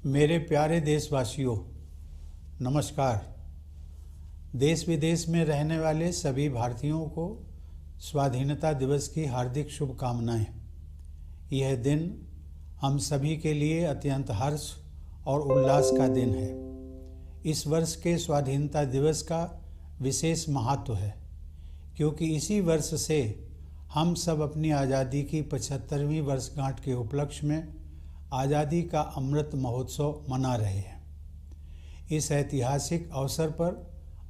मेरे प्यारे देशवासियों, नमस्कार। देश विदेश में रहने वाले सभी भारतीयों को स्वाधीनता दिवस की हार्दिक शुभकामनाएं। यह दिन हम सभी के लिए अत्यंत हर्ष और उल्लास का दिन है। इस वर्ष के स्वाधीनता दिवस का विशेष महत्व है क्योंकि इसी वर्ष से हम सब अपनी आज़ादी की 75वीं वर्षगांठ के उपलक्ष्य में आज़ादी का अमृत महोत्सव मना रहे हैं। इस ऐतिहासिक अवसर पर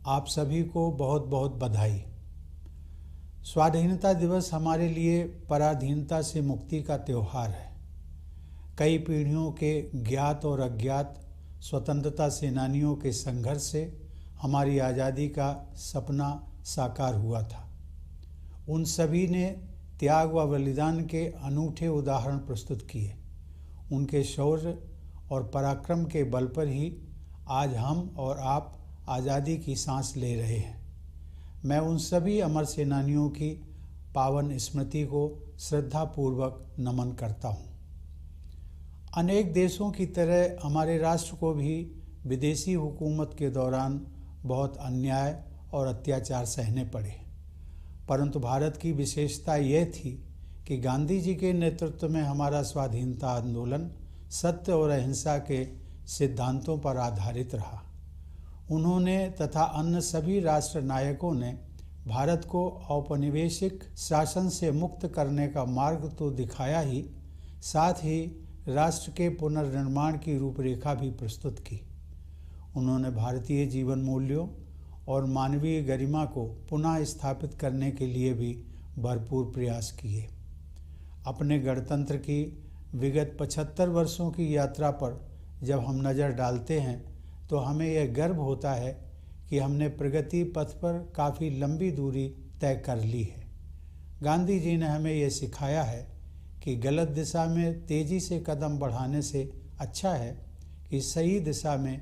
आप सभी को बहुत बहुत बधाई। स्वाधीनता दिवस हमारे लिए पराधीनता से मुक्ति का त्यौहार है। कई पीढ़ियों के ज्ञात और अज्ञात स्वतंत्रता सेनानियों के संघर्ष से हमारी आज़ादी का सपना साकार हुआ था। उन सभी ने त्याग व बलिदान के अनूठे उदाहरण प्रस्तुत किए। उनके शौर्य और पराक्रम के बल पर ही आज हम और आप आज़ादी की सांस ले रहे हैं। मैं उन सभी अमर सेनानियों की पावन स्मृति को श्रद्धापूर्वक नमन करता हूँ। अनेक देशों की तरह हमारे राष्ट्र को भी विदेशी हुकूमत के दौरान बहुत अन्याय और अत्याचार सहने पड़े, परंतु भारत की विशेषता यह थी कि गांधी जी के नेतृत्व में हमारा स्वाधीनता आंदोलन सत्य और अहिंसा के सिद्धांतों पर आधारित रहा। उन्होंने तथा अन्य सभी राष्ट्र नायकों ने भारत को औपनिवेशिक शासन से मुक्त करने का मार्ग तो दिखाया ही, साथ ही राष्ट्र के पुनर्निर्माण की रूपरेखा भी प्रस्तुत की। उन्होंने भारतीय जीवन मूल्यों और मानवीय गरिमा को पुनः स्थापित करने के लिए भी भरपूर प्रयास किए। अपने गणतंत्र की विगत 75 वर्षों की यात्रा पर जब हम नज़र डालते हैं तो हमें यह गर्व होता है कि हमने प्रगति पथ पर काफ़ी लंबी दूरी तय कर ली है। गांधी जी ने हमें यह सिखाया है कि गलत दिशा में तेज़ी से कदम बढ़ाने से अच्छा है कि सही दिशा में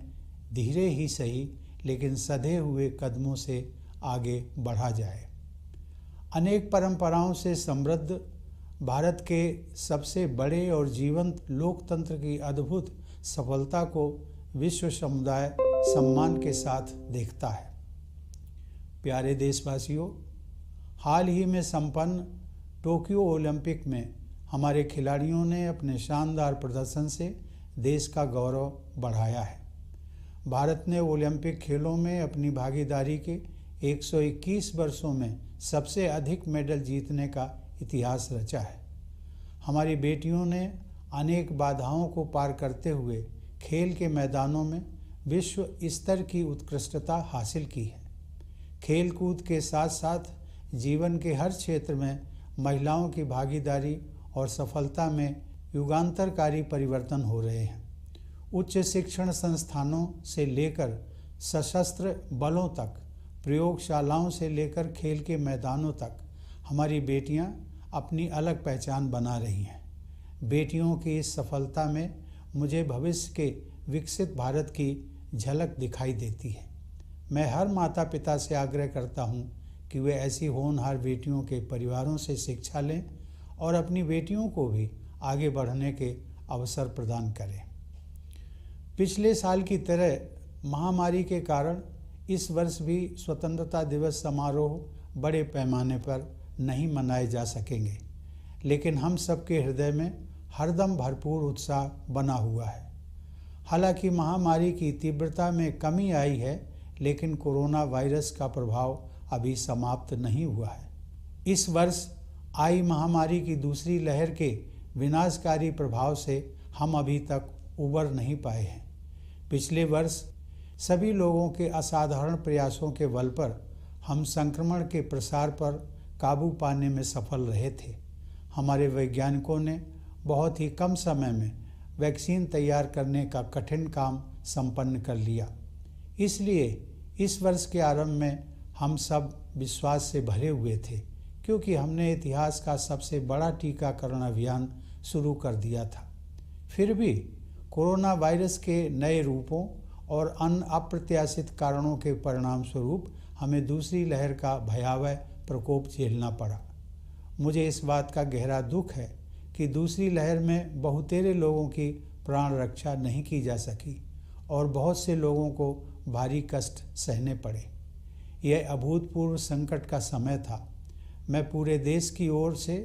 धीरे ही सही लेकिन सधे हुए कदमों से आगे बढ़ा जाए। अनेक परंपराओं से समृद्ध भारत के सबसे बड़े और जीवंत लोकतंत्र की अद्भुत सफलता को विश्व समुदाय सम्मान के साथ देखता है। प्यारे देशवासियों, हाल ही में संपन्न टोक्यो ओलंपिक में हमारे खिलाड़ियों ने अपने शानदार प्रदर्शन से देश का गौरव बढ़ाया है। भारत ने ओलंपिक खेलों में अपनी भागीदारी के 121 वर्षों में सबसे अधिक मेडल जीतने का इतिहास रचा है। हमारी बेटियों ने अनेक बाधाओं को पार करते हुए खेल के मैदानों में विश्व स्तर की उत्कृष्टता हासिल की है। खेल कूद के साथ साथ जीवन के हर क्षेत्र में महिलाओं की भागीदारी और सफलता में युगांतरकारी परिवर्तन हो रहे हैं। उच्च शिक्षण संस्थानों से लेकर सशस्त्र बलों तक, प्रयोगशालाओं से लेकर खेल के मैदानों तक हमारी बेटियां अपनी अलग पहचान बना रही हैं। बेटियों की इस सफलता में मुझे भविष्य के विकसित भारत की झलक दिखाई देती है। मैं हर माता पिता से आग्रह करता हूं कि वे ऐसी होनहार बेटियों के परिवारों से शिक्षा लें और अपनी बेटियों को भी आगे बढ़ने के अवसर प्रदान करें। पिछले साल की तरह महामारी के कारण इस वर्ष भी स्वतंत्रता दिवस समारोह बड़े पैमाने पर नहीं मनाए जा सकेंगे, लेकिन हम सबके हृदय में हरदम भरपूर उत्साह बना हुआ है। हालांकि महामारी की तीव्रता में कमी आई है, लेकिन कोरोना वायरस का प्रभाव अभी समाप्त नहीं हुआ है। इस वर्ष आई महामारी की दूसरी लहर के विनाशकारी प्रभाव से हम अभी तक उबर नहीं पाए हैं। पिछले वर्ष सभी लोगों के असाधारण प्रयासों के बल पर हम संक्रमण के प्रसार पर काबू पाने में सफल रहे थे। हमारे वैज्ञानिकों ने बहुत ही कम समय में वैक्सीन तैयार करने का कठिन काम संपन्न कर लिया। इसलिए इस वर्ष के आरंभ में हम सब विश्वास से भरे हुए थे, क्योंकि हमने इतिहास का सबसे बड़ा टीकाकरण अभियान शुरू कर दिया था। फिर भी कोरोना वायरस के नए रूपों और अन्य अप्रत्याशित कारणों के परिणाम स्वरूप हमें दूसरी लहर का भयावह प्रकोप झेलना पड़ा। मुझे इस बात का गहरा दुख है कि दूसरी लहर में बहुतेरे लोगों की प्राण रक्षा नहीं की जा सकी और बहुत से लोगों को भारी कष्ट सहने पड़े। यह अभूतपूर्व संकट का समय था। मैं पूरे देश की ओर से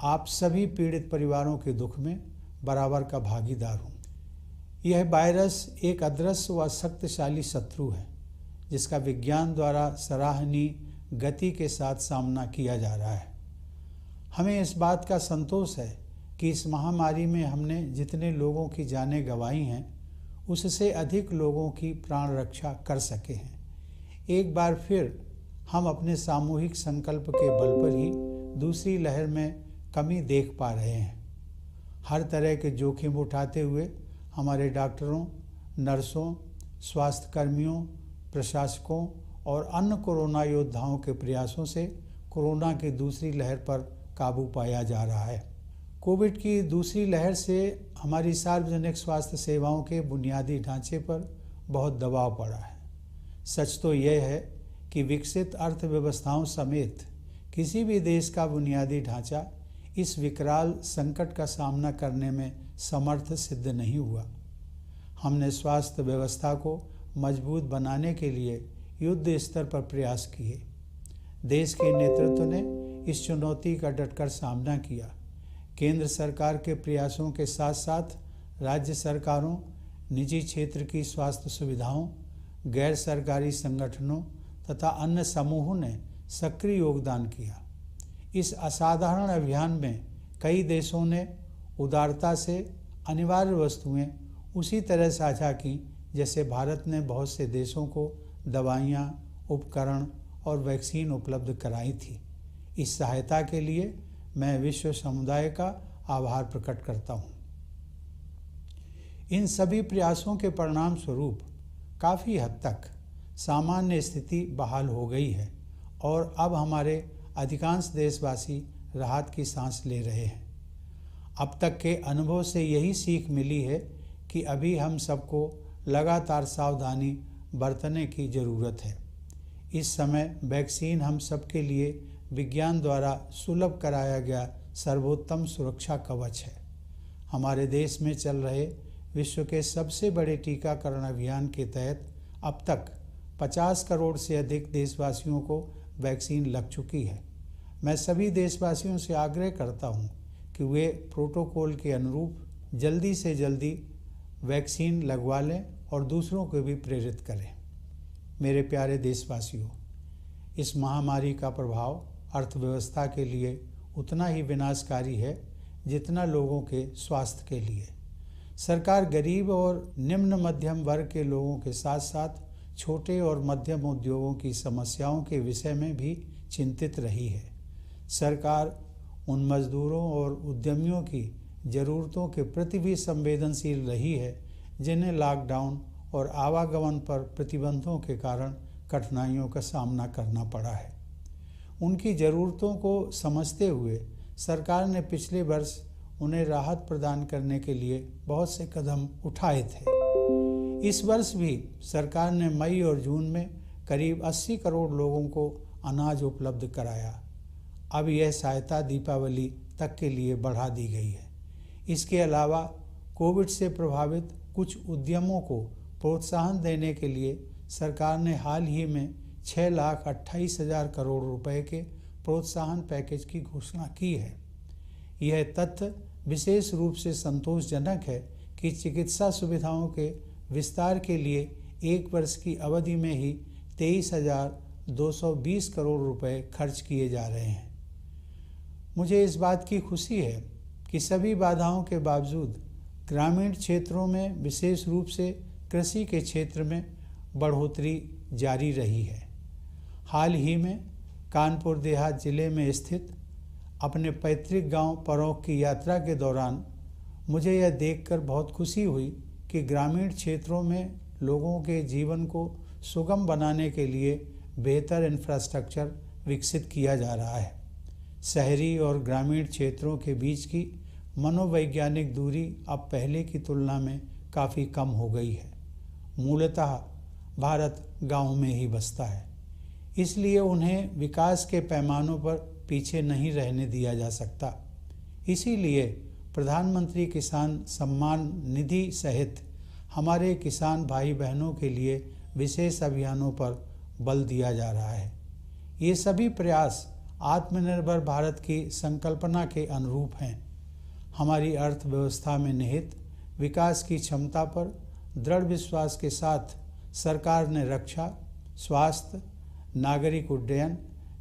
आप सभी पीड़ित परिवारों के दुख में बराबर का भागीदार हूँ। यह वायरस एक अदृश्य व शक्तिशाली शत्रु है जिसका विज्ञान द्वारा सराहनीय गति के साथ सामना किया जा रहा है। हमें इस बात का संतोष है कि इस महामारी में हमने जितने लोगों की जानें गंवाई हैं उससे अधिक लोगों की प्राण रक्षा कर सके हैं। एक बार फिर हम अपने सामूहिक संकल्प के बल पर ही दूसरी लहर में कमी देख पा रहे हैं। हर तरह के जोखिम उठाते हुए हमारे डॉक्टरों, नर्सों, स्वास्थ्यकर्मियों, प्रशासकों और अन्य कोरोना योद्धाओं के प्रयासों से कोरोना की दूसरी लहर पर काबू पाया जा रहा है। कोविड की दूसरी लहर से हमारी सार्वजनिक स्वास्थ्य सेवाओं के बुनियादी ढांचे पर बहुत दबाव पड़ा है। सच तो यह है कि विकसित अर्थव्यवस्थाओं समेत किसी भी देश का बुनियादी ढांचा इस विकराल संकट का सामना करने में समर्थ सिद्ध नहीं हुआ। हमने स्वास्थ्य व्यवस्था को मजबूत बनाने के लिए युद्ध स्तर पर प्रयास किए। देश के नेतृत्व ने इस चुनौती का डटकर सामना किया। केंद्र सरकार के प्रयासों के साथ साथ राज्य सरकारों, निजी क्षेत्र की स्वास्थ्य सुविधाओं, गैर सरकारी संगठनों तथा अन्य समूहों ने सक्रिय योगदान किया। इस असाधारण अभियान में कई देशों ने उदारता से अनिवार्य वस्तुएं उसी तरह साझा की जैसे भारत ने बहुत से देशों को दवाइयाँ, उपकरण और वैक्सीन उपलब्ध कराई थी। इस सहायता के लिए मैं विश्व समुदाय का आभार प्रकट करता हूँ। इन सभी प्रयासों के परिणाम स्वरूप काफ़ी हद तक सामान्य स्थिति बहाल हो गई है और अब हमारे अधिकांश देशवासी राहत की सांस ले रहे हैं। अब तक के अनुभव से यही सीख मिली है कि अभी हम सबको लगातार सावधानी बरतने की ज़रूरत है। इस समय वैक्सीन हम सबके लिए विज्ञान द्वारा सुलभ कराया गया सर्वोत्तम सुरक्षा कवच है। हमारे देश में चल रहे विश्व के सबसे बड़े टीकाकरण अभियान के तहत अब तक 50 करोड़ से अधिक देशवासियों को वैक्सीन लग चुकी है। मैं सभी देशवासियों से आग्रह करता हूं कि वे प्रोटोकॉल के अनुरूप जल्दी से जल्दी वैक्सीन लगवा लें और दूसरों को भी प्रेरित करें। मेरे प्यारे देशवासियों, इस महामारी का प्रभाव अर्थव्यवस्था के लिए उतना ही विनाशकारी है जितना लोगों के स्वास्थ्य के लिए। सरकार गरीब और निम्न मध्यम वर्ग के लोगों के साथ साथ छोटे और मध्यम उद्योगों की समस्याओं के विषय में भी चिंतित रही है। सरकार उन मजदूरों और उद्यमियों की ज़रूरतों के प्रति भी संवेदनशील रही है जिन्हें लॉकडाउन और आवागमन पर प्रतिबंधों के कारण कठिनाइयों का सामना करना पड़ा है। उनकी ज़रूरतों को समझते हुए सरकार ने पिछले वर्ष उन्हें राहत प्रदान करने के लिए बहुत से कदम उठाए थे। इस वर्ष भी सरकार ने मई और जून में करीब 80 करोड़ लोगों को अनाज उपलब्ध कराया। अब यह सहायता दीपावली तक के लिए बढ़ा दी गई है। इसके अलावा कोविड से प्रभावित कुछ उद्यमों को प्रोत्साहन देने के लिए सरकार ने हाल ही में 6,28,000 करोड़ रुपए के प्रोत्साहन पैकेज की घोषणा की है। यह तथ्य विशेष रूप से संतोषजनक है कि चिकित्सा सुविधाओं के विस्तार के लिए एक वर्ष की अवधि में ही 23,220 करोड़ रुपए खर्च किए जा रहे हैं। मुझे इस बात की खुशी है कि सभी बाधाओं के बावजूद ग्रामीण क्षेत्रों में विशेष रूप से कृषि के क्षेत्र में बढ़ोतरी जारी रही है। हाल ही में कानपुर देहात जिले में स्थित अपने पैतृक गांव परौख की यात्रा के दौरान मुझे यह देखकर बहुत खुशी हुई कि ग्रामीण क्षेत्रों में लोगों के जीवन को सुगम बनाने के लिए बेहतर इंफ्रास्ट्रक्चर विकसित किया जा रहा है। शहरी और ग्रामीण क्षेत्रों के बीच की मनोवैज्ञानिक दूरी अब पहले की तुलना में काफ़ी कम हो गई है। मूलतः भारत गाँव में ही बसता है, इसलिए उन्हें विकास के पैमानों पर पीछे नहीं रहने दिया जा सकता। इसीलिए प्रधानमंत्री किसान सम्मान निधि सहित हमारे किसान भाई बहनों के लिए विशेष अभियानों पर बल दिया जा रहा है। ये सभी प्रयास आत्मनिर्भर भारत की संकल्पना के अनुरूप हैं। हमारी अर्थव्यवस्था में निहित विकास की क्षमता पर दृढ़ विश्वास के साथ सरकार ने रक्षा, स्वास्थ्य, नागरिक उड्डयन,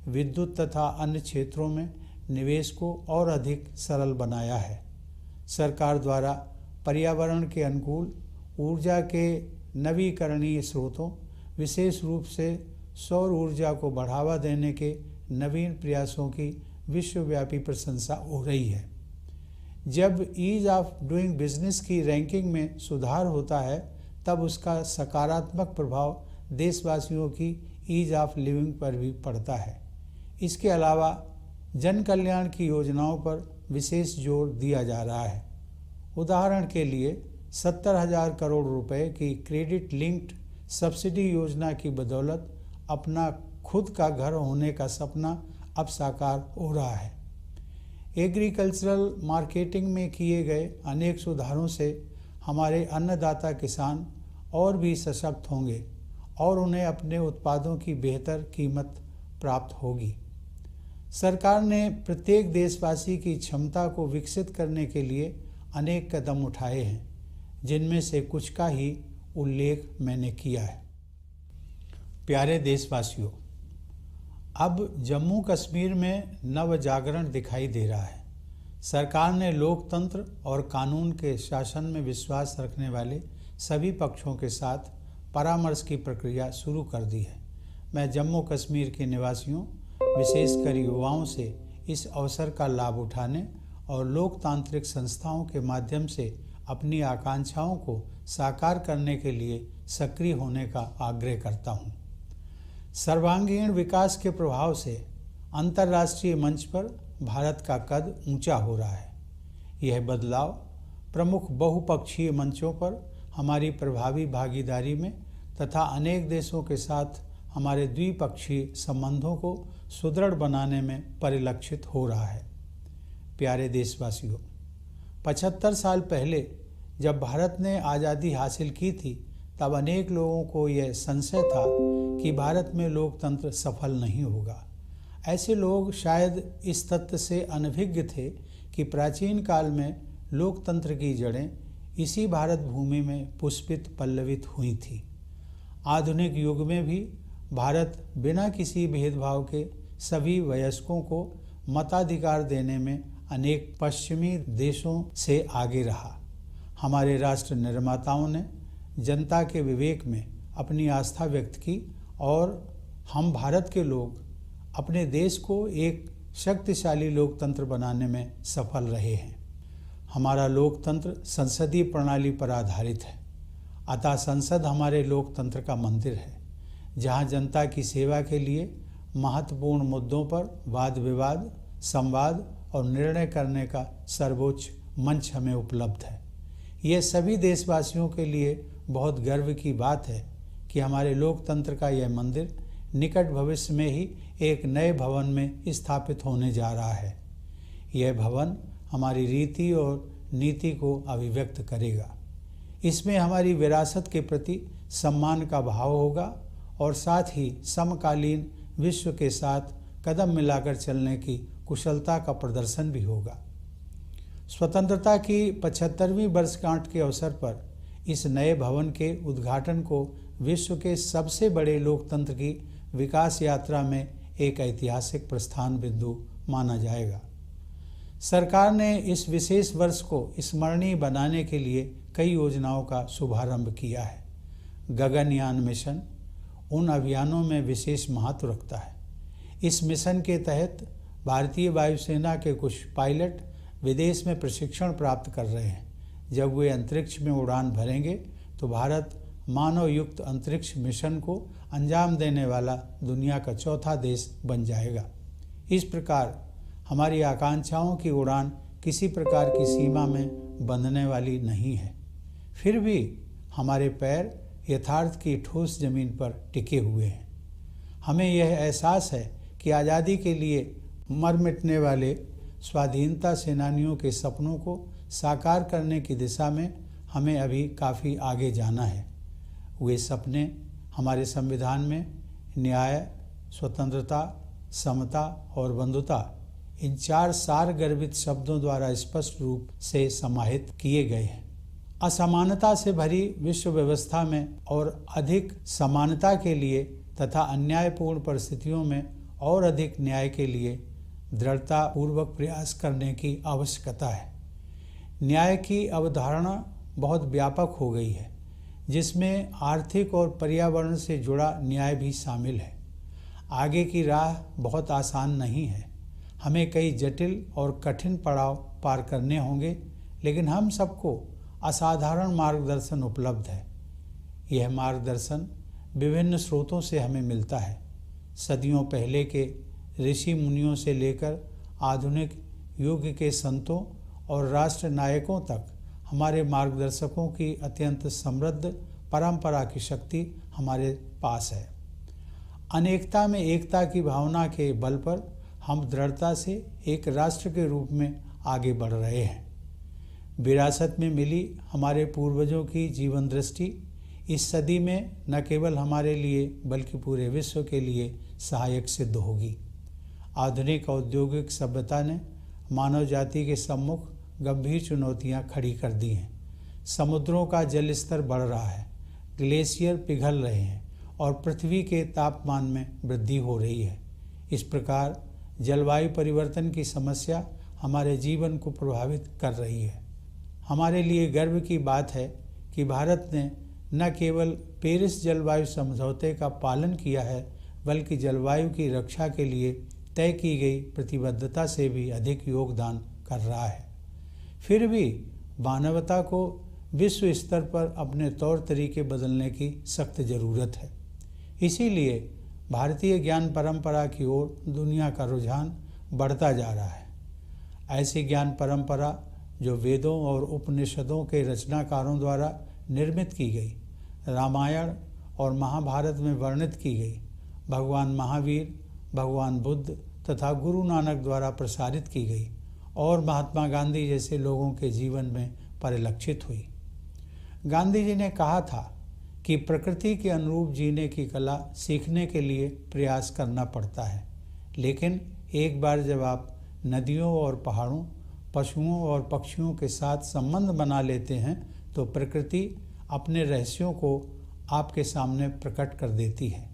विद्युत तथा अन्य क्षेत्रों में निवेश को और अधिक सरल बनाया है। सरकार द्वारा पर्यावरण के अनुकूल ऊर्जा के नवीकरणीय स्रोतों, विशेष रूप से सौर ऊर्जा को बढ़ावा देने के नवीन प्रयासों की विश्वव्यापी प्रशंसा हो रही है। जब ईज ऑफ डूइंग बिजनेस की रैंकिंग में सुधार होता है तब उसका सकारात्मक प्रभाव देशवासियों की ईज ऑफ लिविंग पर भी पड़ता है। इसके अलावा जन कल्याण की योजनाओं पर विशेष जोर दिया जा रहा है। उदाहरण के लिए 70,000 करोड़ रुपए की क्रेडिट लिंक्ड सब्सिडी योजना की बदौलत अपना खुद का घर होने का सपना अब साकार हो रहा है। एग्रीकल्चरल मार्केटिंग में किए गए अनेक सुधारों से हमारे अन्नदाता किसान और भी सशक्त होंगे और उन्हें अपने उत्पादों की बेहतर कीमत प्राप्त होगी। सरकार ने प्रत्येक देशवासी की क्षमता को विकसित करने के लिए अनेक कदम उठाए हैं, जिनमें से कुछ का ही उल्लेख मैंने किया है। प्यारे देशवासियों, अब जम्मू कश्मीर में नव जागरण दिखाई दे रहा है। सरकार ने लोकतंत्र और कानून के शासन में विश्वास रखने वाले सभी पक्षों के साथ परामर्श की प्रक्रिया शुरू कर दी है। मैं जम्मू कश्मीर के निवासियों, विशेषकर युवाओं से इस अवसर का लाभ उठाने और लोकतांत्रिक संस्थाओं के माध्यम से अपनी आकांक्षाओं को साकार करने के लिए सक्रिय होने का आग्रह करता हूँ। सर्वांगीण विकास के प्रभाव से अंतर्राष्ट्रीय मंच पर भारत का कद ऊंचा हो रहा है। यह बदलाव प्रमुख बहुपक्षीय मंचों पर हमारी प्रभावी भागीदारी में तथा अनेक देशों के साथ हमारे द्विपक्षीय संबंधों को सुदृढ़ बनाने में परिलक्षित हो रहा है। प्यारे देशवासियों, 75 साल पहले जब भारत ने आज़ादी हासिल की थी तब अनेक लोगों को यह संशय था कि भारत में लोकतंत्र सफल नहीं होगा। ऐसे लोग शायद इस तथ्य से अनभिज्ञ थे कि प्राचीन काल में लोकतंत्र की जड़ें इसी भारत भूमि में पुष्पित पल्लवित हुई थी। आधुनिक युग में भी भारत बिना किसी भेदभाव के सभी वयस्कों को मताधिकार देने में अनेक पश्चिमी देशों से आगे रहा। हमारे राष्ट्र निर्माताओं ने जनता के विवेक में अपनी आस्था व्यक्त की और हम भारत के लोग अपने देश को एक शक्तिशाली लोकतंत्र बनाने में सफल रहे हैं। हमारा लोकतंत्र संसदीय प्रणाली पर आधारित है, अतः संसद हमारे लोकतंत्र का मंदिर है, जहां जनता की सेवा के लिए महत्वपूर्ण मुद्दों पर वाद विवाद, संवाद और निर्णय करने का सर्वोच्च मंच हमें उपलब्ध है। यह सभी देशवासियों के लिए बहुत गर्व की बात है कि हमारे लोकतंत्र का यह मंदिर निकट भविष्य में ही एक नए भवन में स्थापित होने जा रहा है। यह भवन हमारी रीति और नीति को अभिव्यक्त करेगा। इसमें हमारी विरासत के प्रति सम्मान का भाव होगा और साथ ही समकालीन विश्व के साथ कदम मिलाकर चलने की कुशलता का प्रदर्शन भी होगा। स्वतंत्रता की 75वीं वर्षगांठ के अवसर पर इस नए भवन के उद्घाटन को विश्व के सबसे बड़े लोकतंत्र की विकास यात्रा में एक ऐतिहासिक प्रस्थान बिंदु माना जाएगा। सरकार ने इस विशेष वर्ष को स्मरणीय बनाने के लिए कई योजनाओं का शुभारंभ किया है। गगनयान मिशन उन अभियानों में विशेष महत्व रखता है। इस मिशन के तहत भारतीय वायुसेना के कुछ पायलट विदेश में प्रशिक्षण प्राप्त कर रहे हैं। जब वे अंतरिक्ष में उड़ान भरेंगे तो भारत मानव युक्त अंतरिक्ष मिशन को अंजाम देने वाला दुनिया का चौथा देश बन जाएगा। इस प्रकार हमारी आकांक्षाओं की उड़ान किसी प्रकार की सीमा में बंधने वाली नहीं है। फिर भी हमारे पैर यथार्थ की ठोस जमीन पर टिके हुए हैं। हमें यह एहसास है कि आज़ादी के लिए मर मिटने वाले स्वाधीनता सेनानियों के सपनों को साकार करने की दिशा में हमें अभी काफ़ी आगे जाना है। वे सपने हमारे संविधान में न्याय, स्वतंत्रता, समता और बंधुता, इन 4 सार गर्भित शब्दों द्वारा स्पष्ट रूप से समाहित किए गए हैं। असमानता से भरी विश्व व्यवस्था में और अधिक समानता के लिए तथा अन्यायपूर्ण परिस्थितियों में और अधिक न्याय के लिए दृढ़तापूर्वक प्रयास करने की आवश्यकता है। न्याय की अवधारणा बहुत व्यापक हो गई है, जिसमें आर्थिक और पर्यावरण से जुड़ा न्याय भी शामिल है। आगे की राह बहुत आसान नहीं है, हमें कई जटिल और कठिन पड़ाव पार करने होंगे, लेकिन हम सबको असाधारण मार्गदर्शन उपलब्ध है। यह मार्गदर्शन विभिन्न स्रोतों से हमें मिलता है। सदियों पहले के ऋषि मुनियों से लेकर आधुनिक युग के संतों और राष्ट्र नायकों तक हमारे मार्गदर्शकों की अत्यंत समृद्ध परंपरा की शक्ति हमारे पास है। अनेकता में एकता की भावना के बल पर हम दृढ़ता से एक राष्ट्र के रूप में आगे बढ़ रहे हैं। विरासत में मिली हमारे पूर्वजों की जीवन दृष्टि इस सदी में न केवल हमारे लिए बल्कि पूरे विश्व के लिए सहायक सिद्ध होगी। आधुनिक औद्योगिक सभ्यता ने मानव जाति के सम्मुख गंभीर चुनौतियां खड़ी कर दी हैं। समुद्रों का जल स्तर बढ़ रहा है, ग्लेशियर पिघल रहे हैं और पृथ्वी के तापमान में वृद्धि हो रही है। इस प्रकार जलवायु परिवर्तन की समस्या हमारे जीवन को प्रभावित कर रही है। हमारे लिए गर्व की बात है कि भारत ने न केवल पेरिस जलवायु समझौते का पालन किया है, बल्कि जलवायु की रक्षा के लिए तय की गई प्रतिबद्धता से भी अधिक योगदान कर रहा है। फिर भी मानवता को विश्व स्तर पर अपने तौर तरीके बदलने की सख्त ज़रूरत है। इसीलिए भारतीय ज्ञान परंपरा की ओर दुनिया का रुझान बढ़ता जा रहा है। ऐसी ज्ञान परंपरा जो वेदों और उपनिषदों के रचनाकारों द्वारा निर्मित की गई, रामायण और महाभारत में वर्णित की गई, भगवान महावीर, भगवान बुद्ध तथा गुरु नानक द्वारा प्रसारित की गई और महात्मा गांधी जैसे लोगों के जीवन में परिलक्षित हुई। गांधी जी ने कहा था कि प्रकृति के अनुरूप जीने की कला सीखने के लिए प्रयास करना पड़ता है, लेकिन एक बार जब आप नदियों और पहाड़ों, पशुओं और पक्षियों के साथ संबंध बना लेते हैं तो प्रकृति अपने रहस्यों को आपके सामने प्रकट कर देती है।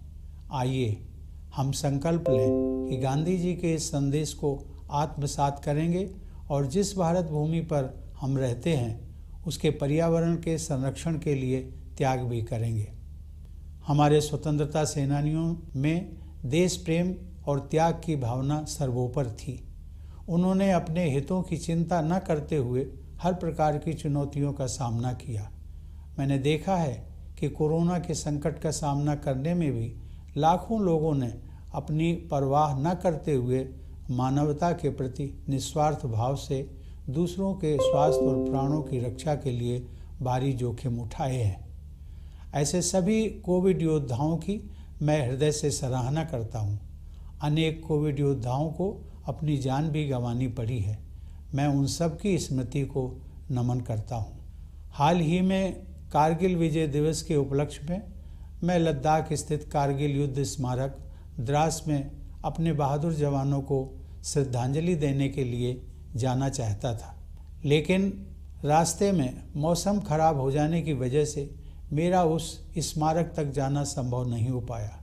आइए हम संकल्प लें कि गांधी जी के इस संदेश को आत्मसात करेंगे और जिस भारत भूमि पर हम रहते हैं उसके पर्यावरण के संरक्षण के लिए त्याग भी करेंगे। हमारे स्वतंत्रता सेनानियों में देश प्रेम और त्याग की भावना सर्वोपरि थी। उन्होंने अपने हितों की चिंता न करते हुए हर प्रकार की चुनौतियों का सामना किया। मैंने देखा है कि कोरोना के संकट का सामना करने में भी लाखों लोगों ने अपनी परवाह न करते हुए मानवता के प्रति निस्वार्थ भाव से दूसरों के स्वास्थ्य और प्राणों की रक्षा के लिए भारी जोखिम उठाए हैं। ऐसे सभी कोविड योद्धाओं की मैं हृदय से सराहना करता हूँ। अनेक कोविड योद्धाओं को अपनी जान भी गंवानी पड़ी है। मैं उन सब की स्मृति को नमन करता हूँ। हाल ही में कारगिल विजय दिवस के उपलक्ष्य में मैं लद्दाख स्थित कारगिल युद्ध स्मारक द्रास में अपने बहादुर जवानों को श्रद्धांजलि देने के लिए जाना चाहता था, लेकिन रास्ते में मौसम खराब हो जाने की वजह से मेरा उस स्मारक तक जाना संभव नहीं हो पाया।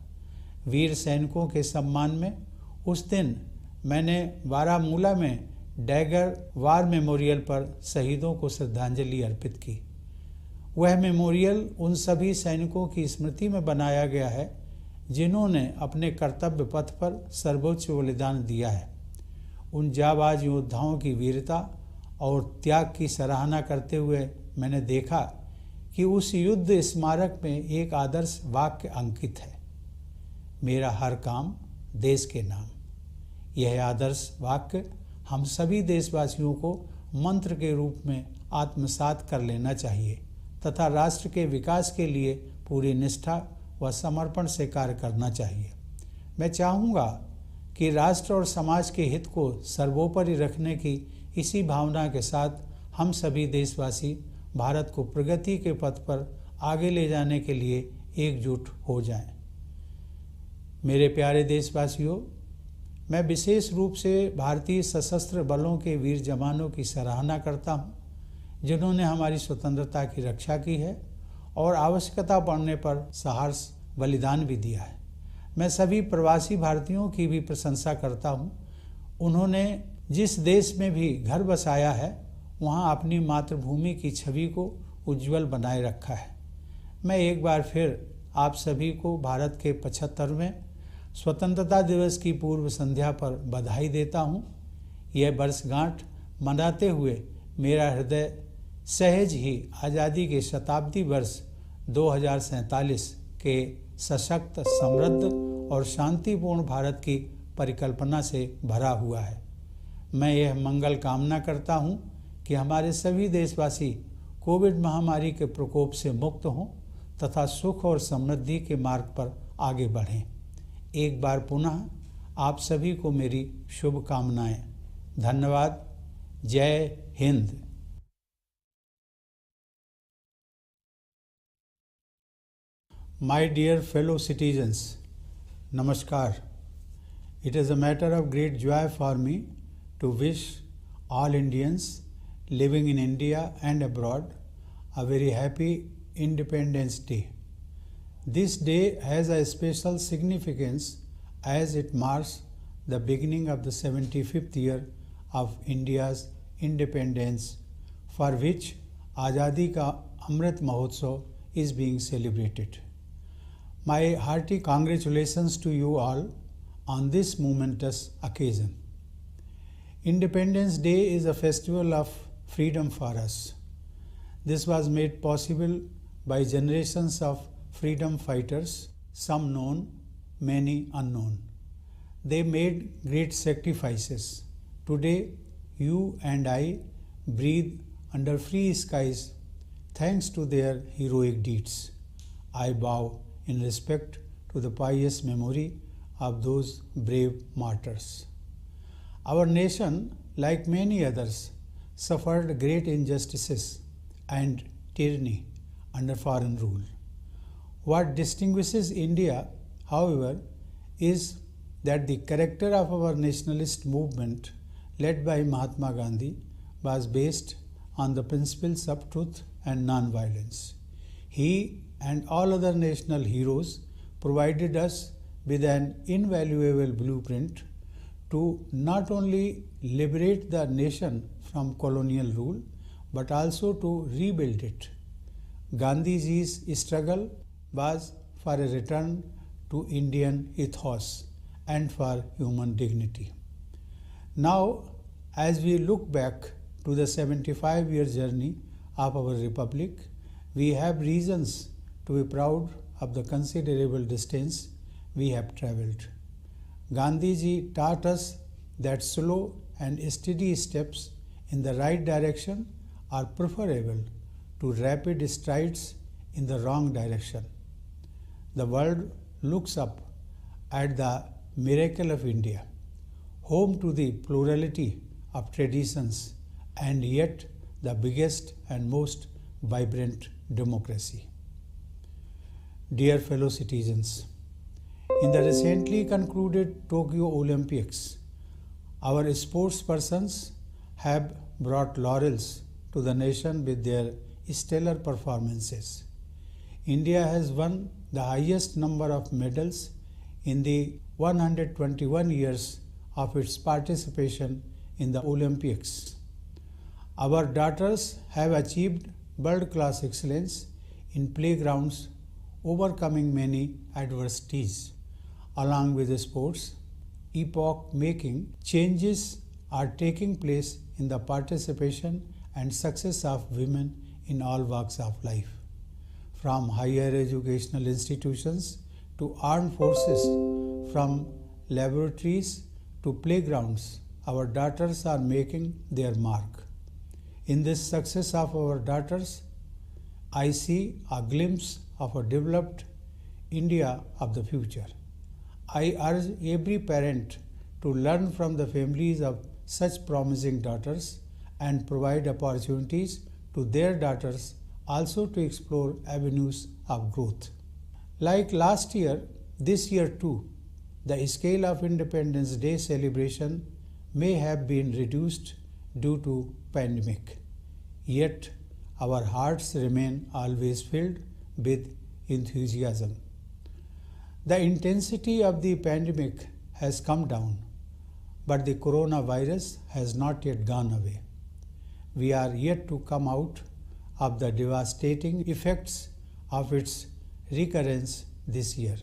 वीर सैनिकों के सम्मान में उस दिन मैंने बारामूला में डैगर वार मेमोरियल पर शहीदों को श्रद्धांजलि अर्पित की। वह मेमोरियल उन सभी सैनिकों की स्मृति में बनाया गया है जिन्होंने अपने कर्तव्य पथ पर सर्वोच्च बलिदान दिया है। उन जाबाज योद्धाओं की वीरता और त्याग की सराहना करते हुए मैंने देखा कि उस युद्ध स्मारक में एक आदर्श वाक्य अंकित है, मेरा हर काम देश के नाम। यह आदर्श वाक्य हम सभी देशवासियों को मंत्र के रूप में आत्मसात कर लेना चाहिए तथा राष्ट्र के विकास के लिए पूरी निष्ठा व समर्पण से कार्य करना चाहिए। मैं चाहूँगा कि राष्ट्र और समाज के हित को सर्वोपरि रखने की इसी भावना के साथ हम सभी देशवासी भारत को प्रगति के पथ पर आगे ले जाने के लिए एकजुट हो जाएं। मेरे प्यारे देशवासियों, मैं विशेष रूप से भारतीय सशस्त्र बलों के वीर जवानों की सराहना करता हूं, जिन्होंने हमारी स्वतंत्रता की रक्षा की है और आवश्यकता पड़ने पर साहस बलिदान भी दिया है। मैं सभी प्रवासी भारतीयों की भी प्रशंसा करता हूं। उन्होंने जिस देश में भी घर बसाया है वहां अपनी मातृभूमि की छवि को उज्जवल बनाए रखा है। मैं एक बार फिर आप सभी को भारत के 75वें स्वतंत्रता दिवस की पूर्व संध्या पर बधाई देता हूं। यह वर्षगांठ मनाते हुए मेरा हृदय सहज ही आज़ादी के शताब्दी वर्ष 2047 के सशक्त, समृद्ध और शांतिपूर्ण भारत की परिकल्पना से भरा हुआ है। मैं यह मंगल कामना करता हूं कि हमारे सभी देशवासी कोविड महामारी के प्रकोप से मुक्त हों तथा सुख और समृद्धि के मार्ग पर आगे बढ़ें। एक बार पुनः आप सभी को मेरी शुभकामनाएं। धन्यवाद। जय Hind. My dear fellow citizens, Namaskar. It is a matter of great joy for me to wish all Indians living in India and abroad a very happy Independence Day. This day has a special significance as it marks the beginning of the 75th year of India's independence, for which Azadi Ka Amrit Mahotsav is being celebrated. My hearty congratulations to you all on this momentous occasion. Independence Day is a festival of freedom for us. This was made possible by generations of freedom fighters, some known, many unknown. They made great sacrifices. Today, you and I breathe under free skies thanks to their heroic deeds. I bow in respect to the pious memory of those brave martyrs. Our nation, like many others, suffered great injustices and tyranny under foreign rule. What distinguishes India, however, is that the character of our nationalist movement led by Mahatma Gandhi was based on the principles of truth and non-violence. He and all other national heroes provided us with an invaluable blueprint to not only liberate the nation from colonial rule but also to rebuild it. Gandhiji's struggle was for a return to Indian ethos and for human dignity. Now, as we look back to the 75-year journey of our republic, we have reasons to be proud of the considerable distance we have travelled. Gandhiji taught us that slow and steady steps in the right direction are preferable to rapid strides in the wrong direction. The world looks up at the miracle of India, home to the plurality of traditions and yet the biggest and most vibrant democracy. Dear fellow citizens, in the recently concluded Tokyo Olympics, our sportspersons have brought laurels to the nation with their stellar performances. India has won the highest number of medals in the 121 years of its participation in the Olympics. Our daughters have achieved world-class excellence in playgrounds, overcoming many adversities. Along with the sports, epoch-making changes are taking place in the participation and success of women in all walks of life. From higher educational institutions to armed forces, from laboratories to playgrounds, our daughters are making their mark. In this success of our daughters, I see a glimpse of a developed India of the future. I urge every parent to learn from the families of such promising daughters and provide opportunities to their daughters also to explore avenues of growth. Like last year, this year too, the scale of Independence Day celebration may have been reduced due to pandemic. Yet, our hearts remain always filled with enthusiasm. The intensity of the pandemic has come down, but the coronavirus has not yet gone away. We are yet to come out of the devastating effects of its recurrence this year.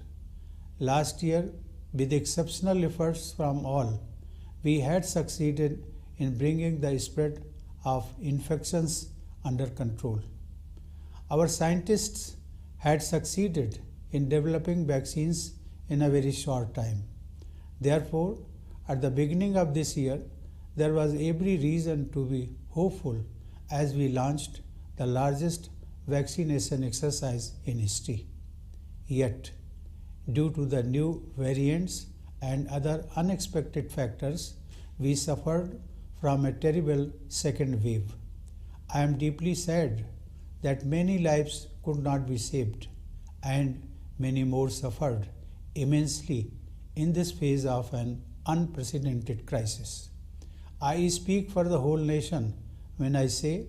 Last year, with exceptional efforts from all, we had succeeded in bringing the spread of infections under control. Our scientists had succeeded in developing vaccines in a very short time. Therefore, at the beginning of this year, there was every reason to be hopeful as we launched the largest vaccination exercise in history. Yet, due to the new variants and other unexpected factors, we suffered from a terrible second wave. I am deeply sad that many lives could not be saved and many more suffered immensely in this phase of an unprecedented crisis. I speak for the whole nation when I say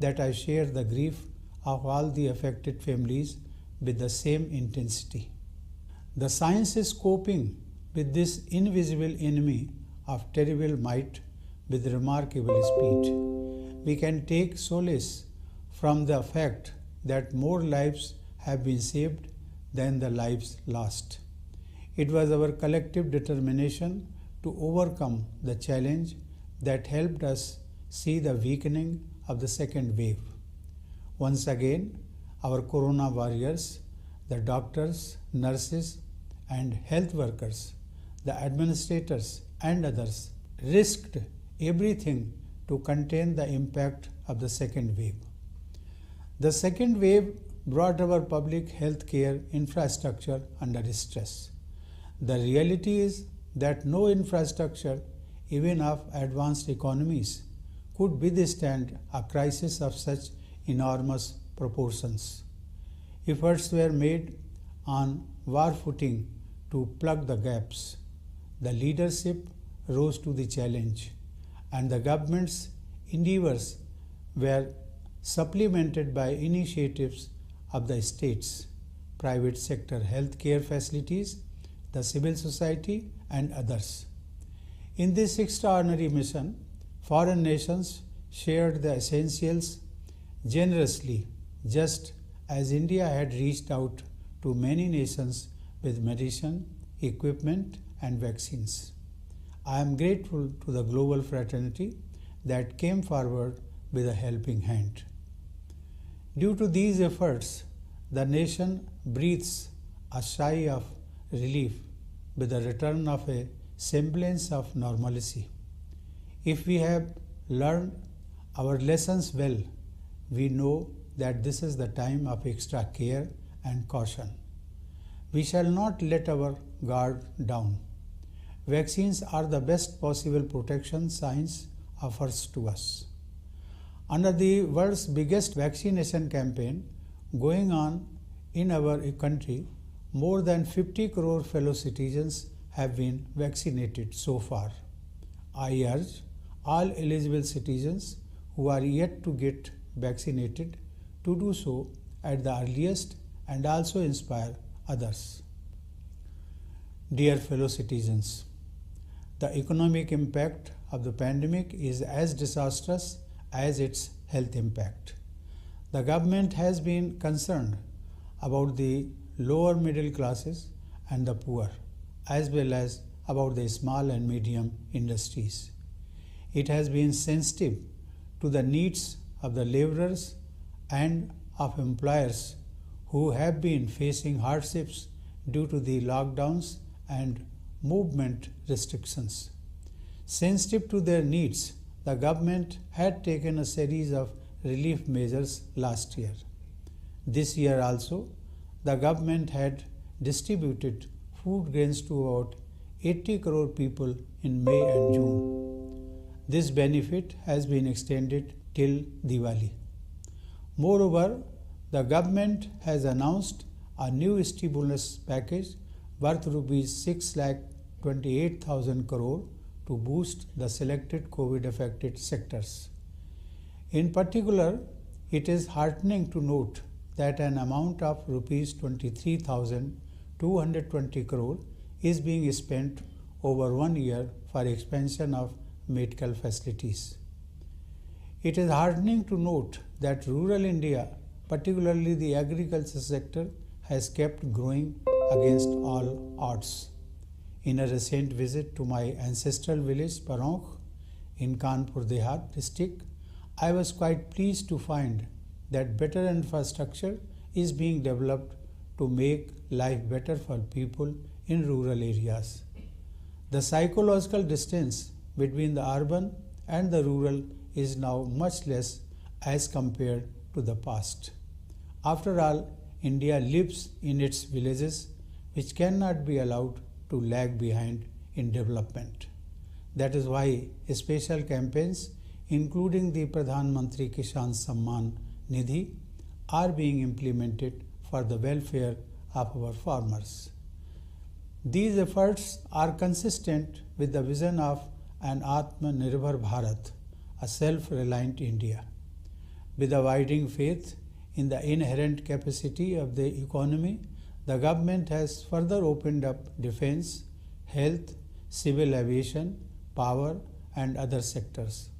that I share the grief of all the affected families with the same intensity. The science is coping with this invisible enemy of terrible might with remarkable speed. We can take solace from the fact that more lives have been saved than the lives lost. It was our collective determination to overcome the challenge that helped us see the weakening of the second wave. Once again, our corona warriors, the doctors, nurses, and health workers, the administrators, and others risked everything to contain the impact of the second wave. The second wave brought our public health care infrastructure under stress. The reality is that no infrastructure, even of advanced economies, could withstand a crisis of such enormous proportions. Efforts were made on war footing to plug the gaps. The leadership rose to the challenge, and the government's endeavors were supplemented by initiatives of the states, private sector health care facilities, the civil society, and others. In this extraordinary mission, foreign nations shared the essentials generously, just as India had reached out to many nations with medicine, equipment, and vaccines. I am grateful to the global fraternity that came forward with a helping hand. Due to these efforts, the nation breathes a sigh of relief with the return of a semblance of normalcy. If we have learned our lessons well, we know that this is the time of extra care and caution. We shall not let our guard down. Vaccines are the best possible protection science offers to us. Under the world's biggest vaccination campaign going on in our country, more than 50 crore fellow citizens have been vaccinated so far. I urge all eligible citizens who are yet to get vaccinated to do so at the earliest and also inspire others. Dear fellow citizens, the economic impact of the pandemic is as disastrous as its health impact. The government has been concerned about the lower middle classes and the poor, as well as about the small and medium industries. It has been sensitive to the needs of the laborers and of employers who have been facing hardships due to the lockdowns and movement restrictions. Sensitive to their needs, the government had taken a series of relief measures last year. This year also, the government had distributed food grains to about 80 crore people in May and June. This benefit has been extended till Diwali. Moreover, the government has announced a new stimulus package worth Rs 6,28,000 crore to boost the selected COVID-affected sectors. In particular, it is heartening to note that an amount of Rs 23,220 crore is being spent over 1 year for expansion of medical facilities. It is heartening to note that rural India, particularly the agriculture sector, has kept growing against all odds. In a recent visit to my ancestral village Paronk in Kanpur Dehat district, I was quite pleased to find that better infrastructure is being developed to make life better for people in rural areas. The psychological distance between the urban and the rural is now much less as compared to the past. After all, India lives in its villages, which cannot be allowed to lag behind in development. That is why special campaigns, including the Pradhan Mantri Kisan Samman Nidhi, are being implemented for the welfare of our farmers. These efforts are consistent with the vision of an Atmanirbhar Bharat, a self-reliant India. With abiding faith in the inherent capacity of the economy, the government has further opened up defense, health, civil aviation, power, and other sectors.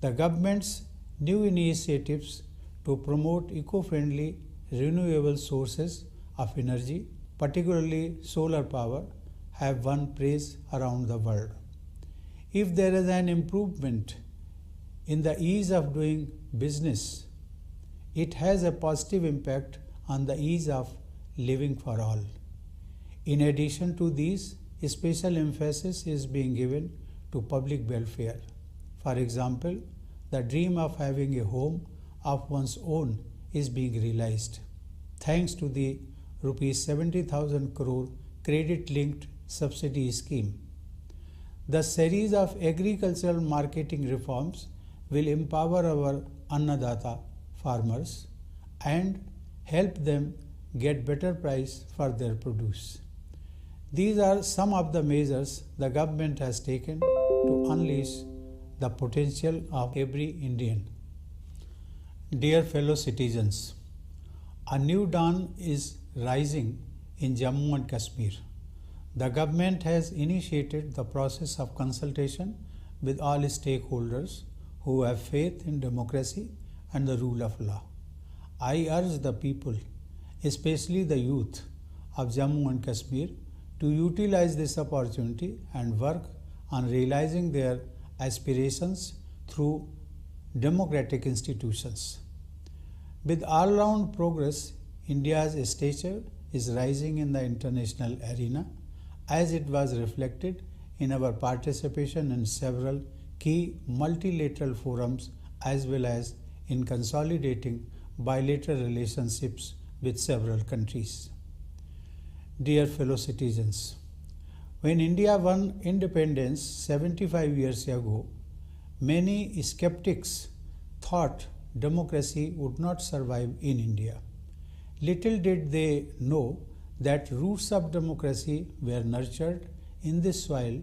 The government's new initiatives to promote eco-friendly renewable sources of energy, particularly solar power, have won praise around the world. If there is an improvement in the ease of doing business, it has a positive impact on the ease of living for all. In addition to these, special emphasis is being given to public welfare. For example, the dream of having a home of one's own is being realized thanks to the Rs 70,000 crore credit-linked subsidy scheme. The series of agricultural marketing reforms will empower our Annadata farmers and help them get better price for their produce. These are some of the measures the government has taken to unleash the potential of every Indian. Dear fellow citizens, a new dawn is rising in Jammu and Kashmir. The government has initiated the process of consultation with all stakeholders who have faith in democracy and the rule of law. I urge the people, especially the youth of Jammu and Kashmir, to utilize this opportunity and work on realizing their aspirations through democratic institutions. With all-round progress, India's stature is rising in the international arena, as it was reflected in our participation in several key multilateral forums as well as in consolidating bilateral relationships with several countries. Dear fellow citizens, when India won independence 75 years ago, many skeptics thought democracy would not survive in India. Little did they know that roots of democracy were nurtured in this soil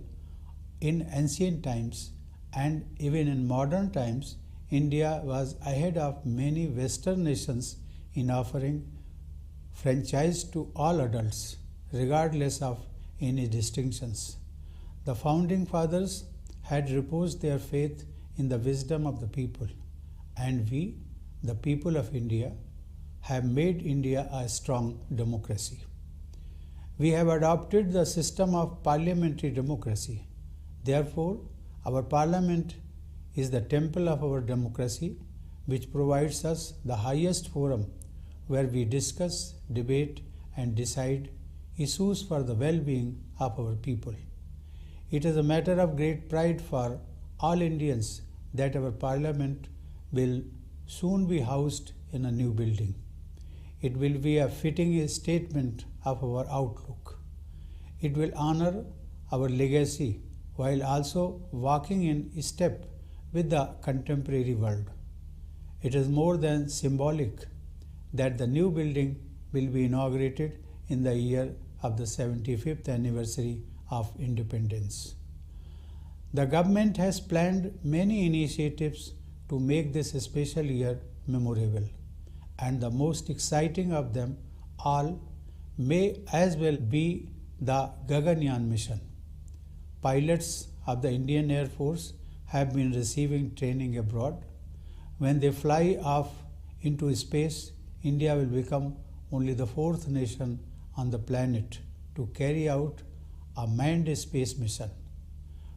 in ancient times, and even in modern times, India was ahead of many Western nations in offering franchise to all adults, regardless of any distinctions. The founding fathers had reposed their faith in the wisdom of the people, and we, the people of India, have made India a strong democracy. We have adopted the system of parliamentary democracy. Therefore, our parliament is the temple of our democracy, which provides us the highest forum where we discuss, debate, and decide issues for the well-being of our people. It is a matter of great pride for all Indians that our parliament will soon be housed in a new building. It will be a fitting statement of our outlook. It will honor our legacy while also walking in step with the contemporary world. It is more than symbolic that the new building will be inaugurated in the year of the 75th anniversary of independence. The government has planned many initiatives to make this special year memorable, and the most exciting of them all may as well be the Gaganyaan mission. Pilots of the Indian Air Force have been receiving training abroad. When they fly off into space, India will become only the fourth nation on the planet to carry out a manned space mission.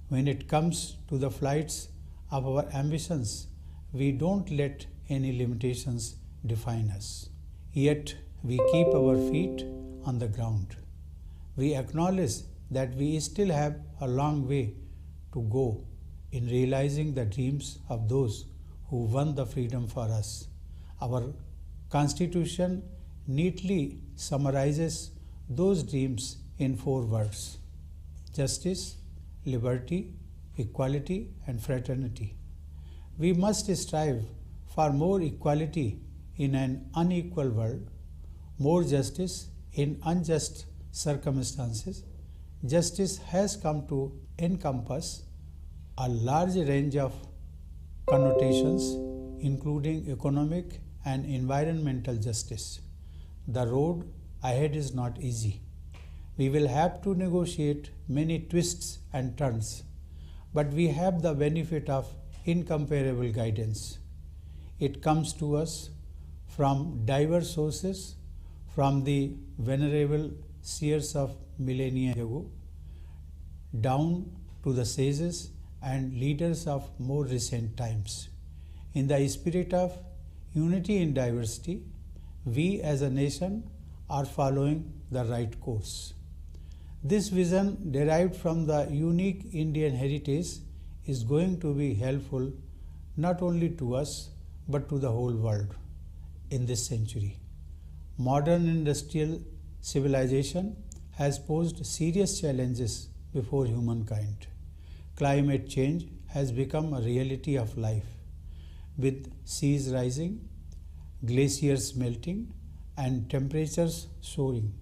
When it comes to the flights of our ambitions, we don't let any limitations define us. Yet we keep our feet on the ground. We acknowledge that we still have a long way to go in realizing the dreams of those who won the freedom for us. Our Constitution neatly summarizes those dreams in 4 words: justice, liberty, equality, and fraternity. We must strive for more equality in an unequal world, more justice in unjust circumstances. Justice has come to encompass a large range of connotations, including economic and environmental justice. The road ahead is not easy. We will have to negotiate many twists and turns, but we have the benefit of incomparable guidance. It comes to us from diverse sources, from the venerable seers of millennia ago, down to the sages and leaders of more recent times. In the spirit of unity in diversity, we as a nation are following the right course. This vision, derived from the unique Indian heritage, is going to be helpful not only to us but to the whole world in this century. Modern industrial civilization has posed serious challenges before humankind. Climate change has become a reality of life. With seas rising, glaciers melting, and temperatures soaring,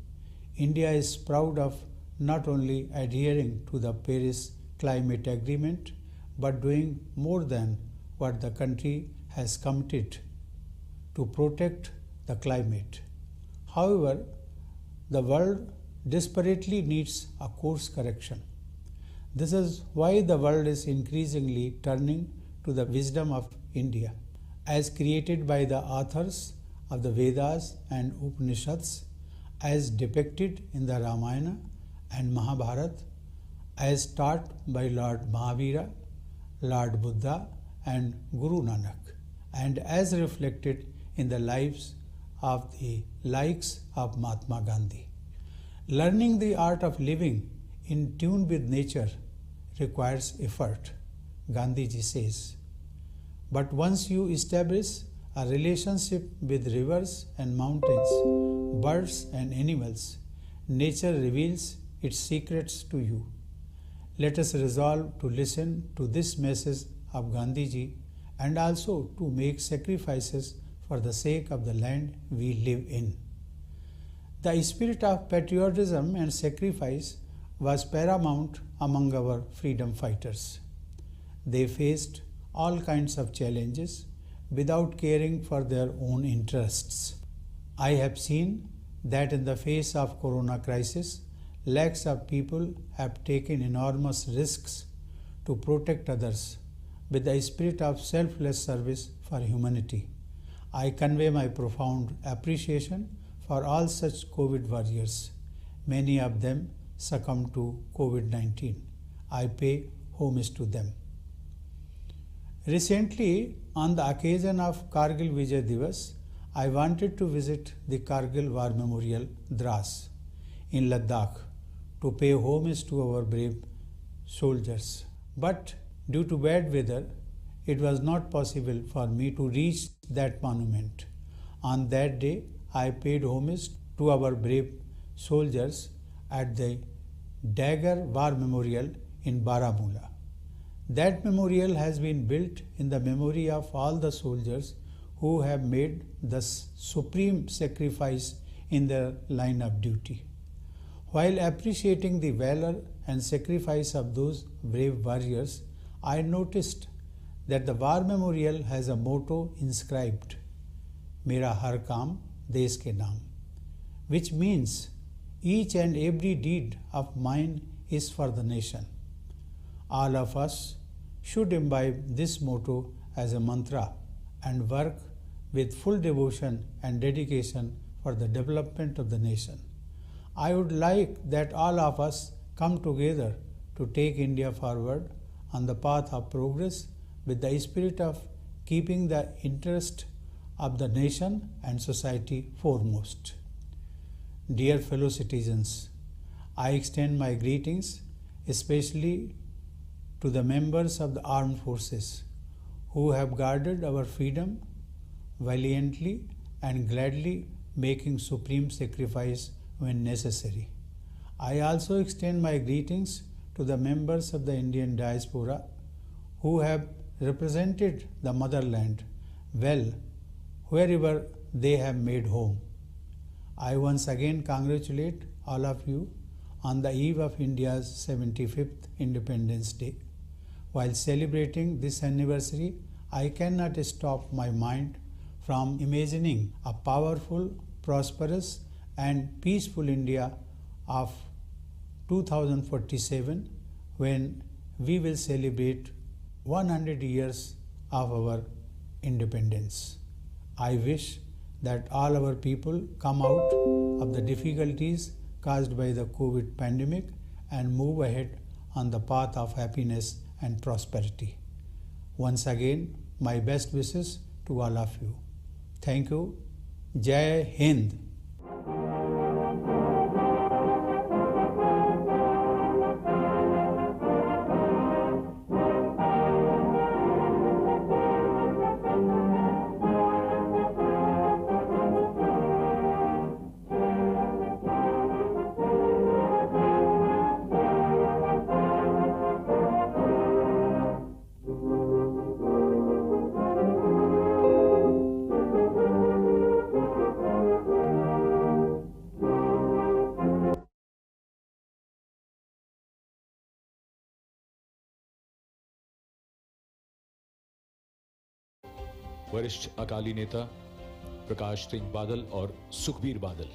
India is proud of not only adhering to the Paris Climate Agreement but doing more than what the country has committed to protect the climate. However, the world desperately needs a course correction. This is why the world is increasingly turning to the wisdom of India, as created by the authors of the Vedas and Upanishads, as depicted in the Ramayana and Mahabharata, as taught by Lord Mahavira, Lord Buddha, and Guru Nanak, and as reflected in the lives of the likes of Mahatma Gandhi. Learning the art of living in tune with nature requires effort, Gandhiji says. But once you establish a relationship with rivers and mountains, birds and animals, nature reveals its secrets to you. Let us resolve to listen to this message of Gandhiji and also to make sacrifices for the sake of the land we live in. The spirit of patriotism and sacrifice was paramount among our freedom fighters. They faced all kinds of challenges without caring for their own interests. I have seen that in the face of corona crisis, lakhs of people have taken enormous risks to protect others with the spirit of selfless service for humanity. I convey my profound appreciation for all such COVID warriors. Many of them succumbed to COVID-19. I pay homage to them. Recently, on the occasion of Kargil Vijay Divas, I wanted to visit the Kargil War Memorial, Dras, in Ladakh, to pay homage to our brave soldiers. But due to bad weather, it was not possible for me to reach that monument. On that day, I paid homage to our brave soldiers at the Dagger War Memorial in Baramulla. That memorial has been built in the memory of all the soldiers who have made the supreme sacrifice in their line of duty. While appreciating the valor and sacrifice of those brave warriors, I noticed that the war memorial has a motto inscribed, Mera har kaam desh ke naam, which means each and every deed of mine is for the nation. All of us should imbibe this motto as a mantra and work with full devotion and dedication for the development of the nation. I would like that all of us come together to take India forward on the path of progress with the spirit of keeping the interest of the nation and society foremost. Dear fellow citizens, I extend my greetings especially to the members of the armed forces who have guarded our freedom valiantly and gladly, making supreme sacrifice when necessary. I also extend my greetings to the members of the Indian diaspora who have represented the motherland well wherever they have made home. I once again congratulate all of you on the eve of India's 75th Independence Day. While celebrating this anniversary, I cannot stop my mind from imagining a powerful, prosperous, and peaceful India of 2047 when we will celebrate 100 years of our independence. I wish that all our people come out of the difficulties caused by the COVID pandemic and move ahead on the path of happiness and prosperity. Once again, my best wishes to all of you. Thank you. Jai Hind. वरिष्ठ अकाली नेता प्रकाश सिंह बादल और सुखबीर बादल।